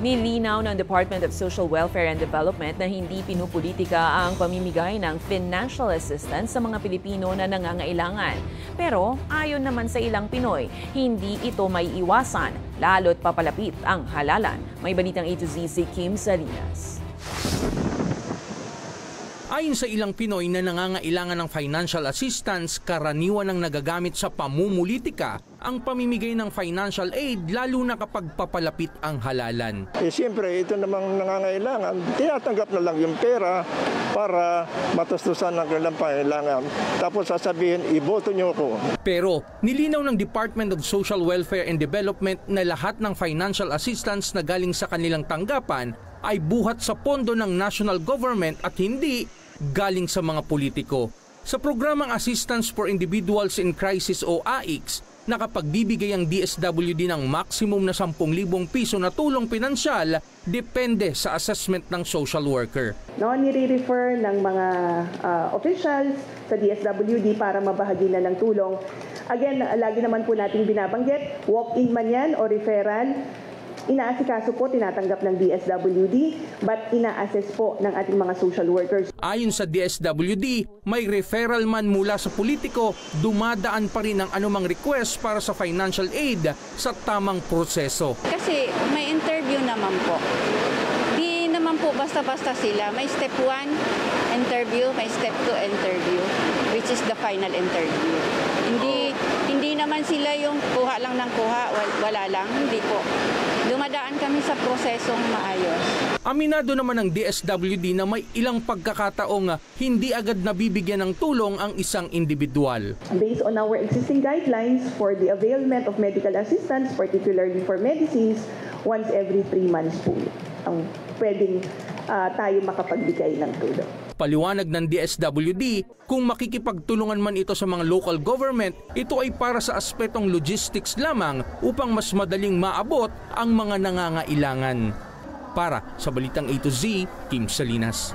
Nilinaw ng Department of Social Welfare and Development na hindi pinupolitika ang pamimigay ng financial assistance sa mga Pilipino na nangangailangan. Pero ayon naman sa ilang Pinoy, hindi ito may iwasan, lalo't papalapit ang halalan. May balitang A to Z si Kim Salinas. Ayon sa ilang Pinoy na nangangailangan ng financial assistance, karaniwan ang nagagamit sa pamumulitika ang pamimigay ng financial aid lalo na kapag papalapit ang halalan. Siyempre, ito namang nangangailangan, tinatanggap na lang yung pera para matustusan ang kanilang pangailangan. Tapos sasabihin, iboto niyo ko. Pero nilinaw ng Department of Social Welfare and Development na lahat ng financial assistance na galing sa kanilang tanggapan ay buhat sa pondo ng national government at hindi galing sa mga politiko. Sa programang Assistance for Individuals in Crisis o AICS, nakapagbibigay ang DSWD ng maximum na 10,000 piso na tulong pinansyal depende sa assessment ng social worker. Nire-refer ng mga officials sa DSWD para mabahagi na ng tulong. Again, lagi naman po nating binabanggit, walk-in man yan o referral, inaasikaso po, tinatanggap ng DSWD, but ina-assess po ng ating mga social workers. Ayon sa DSWD, may referral man mula sa politiko, dumadaan pa rin ang anumang request para sa financial aid sa tamang proseso. Kasi may interview naman po. Di naman po basta-basta sila. May step 1 interview, may step 2 interview, which is the final interview. Hindi naman sila yung kuha lang ng kuha, wala lang, hindi po. Dumadaan kami sa prosesong maayos. Aminado naman ng DSWD na may ilang pagkakataong hindi agad nabibigyan ng tulong ang isang individual. Based on our existing guidelines for the availment of medical assistance, particularly for medicines, once every 3 months po ang pwedeng tayo makapagbigay ng tulong. Paliwanag ng DSWD, kung makikipagtulungan man ito sa mga local government, ito ay para sa aspetong logistics lamang upang mas madaling maabot ang mga nangangailangan. Para sa Balitang A to Z, Kim Salinas.